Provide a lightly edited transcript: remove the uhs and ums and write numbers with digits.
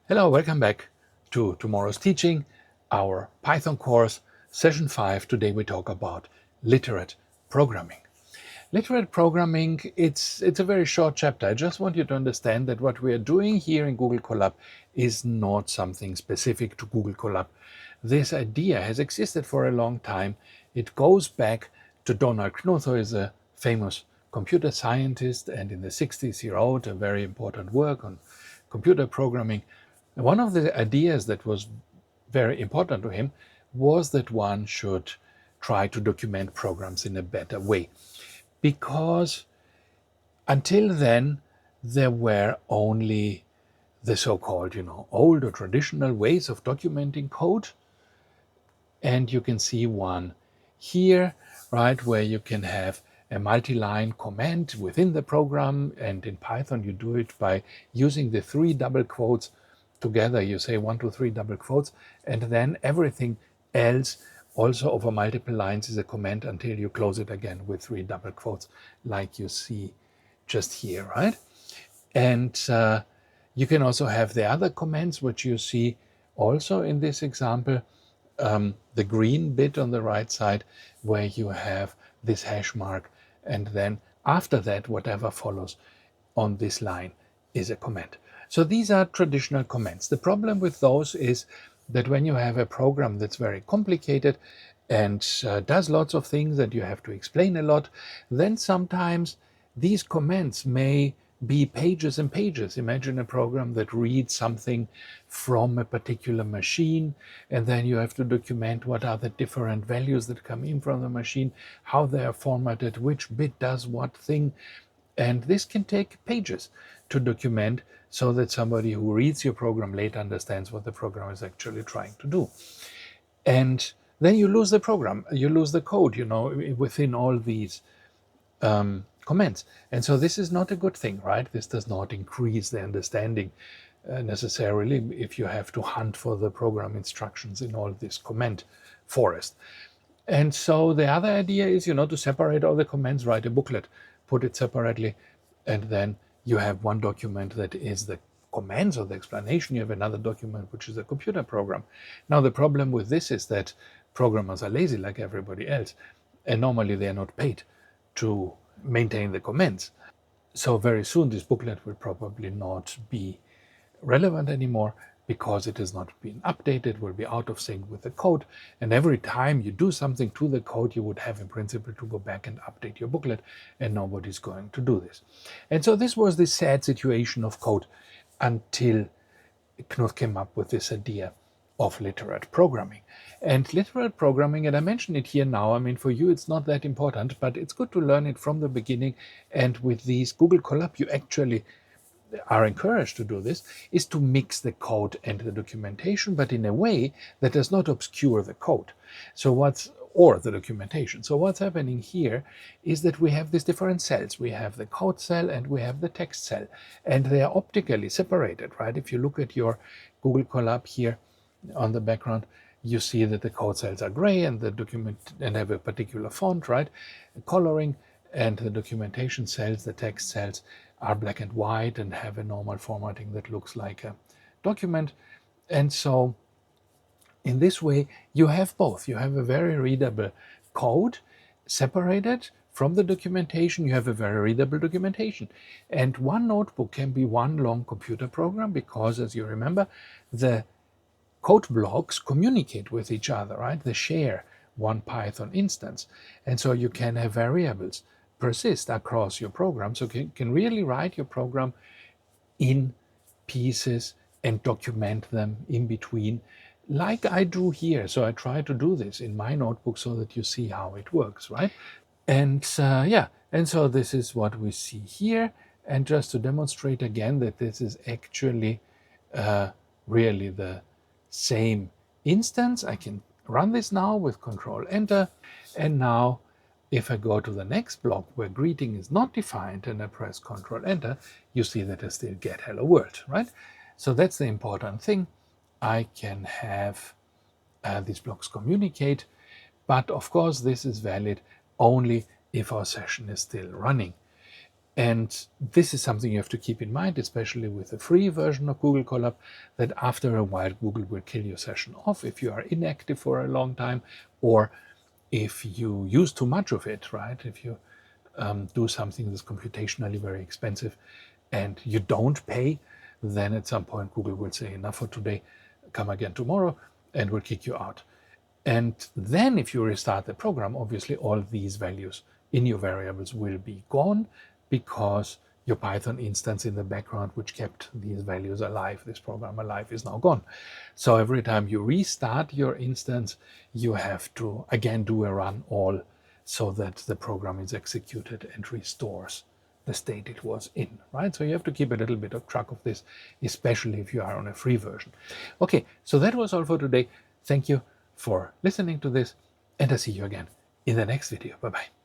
Hello, welcome back to tomorrow's teaching, our Python course, session 5. Today we talk about literate programming. Literate programming, it's a very short chapter. I just want you to understand that what we are doing here in Google Colab is not something specific to Google Colab. This idea has existed for a long time. It goes back to Donald Knuth, who is a famous computer scientist, and in the 60s he wrote a very important work on computer programming. One of the ideas that was very important to him was that one should try to document programs in a better way, because until then there were only the so-called, old or traditional ways of documenting code. And you can see one here, right, where you can have a multi-line command within the program, and in Python you do it by using the 3 double quotes together. You say 1, 2, 3 double quotes, and then everything else also over multiple lines is a comment until you close it again with 3 double quotes, like you see just here, right? And you can also have the other comments, which you see also in this example, the green bit on the right side, where you have this hash mark, and then after that, whatever follows on this line is a comment. So these are traditional comments. The problem with those is that when you have a program that's very complicated and does lots of things that you have to explain a lot, then sometimes these comments may be pages and pages. Imagine a program that reads something from a particular machine, and then you have to document what are the different values that come in from the machine, how they are formatted, which bit does what thing. And this can take pages to document so that somebody who reads your program later understands what the program is actually trying to do. And then you lose the program, you lose the code, within all these comments. And so this is not a good thing, right? This does not increase the understanding necessarily if you have to hunt for the program instructions in all this comment forest. And so the other idea is, to separate all the comments, write a booklet, put it separately, and then you have one document that is the commands or the explanation. You have another document which is a computer program. Now the problem with this is that programmers are lazy like everybody else, and normally they are not paid to maintain the comments. So very soon this booklet will probably not be relevant anymore, because it has not been updated, will be out of sync with the code. And every time you do something to the code, you would have in principle to go back and update your booklet, and nobody's going to do this. And so this was the sad situation of code until Knuth came up with this idea of literate programming. And literate programming, and I mention it here now, I mean, for you it's not that important, but it's good to learn it from the beginning. And with these Google Colab, you actually are encouraged to do this, is to mix the code and the documentation, but in a way that does not obscure the code. Or the documentation. So what's happening here is that we have these different cells. We have the code cell and we have the text cell, and they are optically separated, right? If you look at your Google Colab here on the background, you see that the code cells are gray and the document and have a particular font, right? Coloring, and the documentation cells, the text cells, are black and white and have a normal formatting that looks like a document. And so in this way, you have both. You have a very readable code separated from the documentation. You have a very readable documentation. And one notebook can be one long computer program, because, as you remember, the code blocks communicate with each other, right? They share one Python instance. And so you can have variables persist across your program. So you can really write your program in pieces and document them in between, like I do here. So I try to do this in my notebook so that you see how it works, right? And and so this is what we see here. And just to demonstrate again that this is actually really the same instance, I can run this now with Control Enter. And now if I go to the next block where greeting is not defined and I press Control Enter, you see that I still get hello world, right? So that's the important thing. I can have these blocks communicate, but of course this is valid only if our session is still running. And this is something you have to keep in mind, especially with the free version of Google Colab, that after a while Google will kill your session off if you are inactive for a long time, or if you use too much of it, right? If you do something that's computationally very expensive and you don't pay, then at some point Google will say, enough for today, come again tomorrow, and will kick you out. And then if you restart the program, obviously all these values in your variables will be gone, because your Python instance in the background, which kept these values alive, this program alive, is now gone. So every time you restart your instance, you have to again do a run all, so that the program is executed and restores the state it was in, right? So you have to keep a little bit of track of this, especially if you are on a free version. Okay, so that was all for today. Thank you for listening to this, and I'll see you again in the next video. Bye-bye.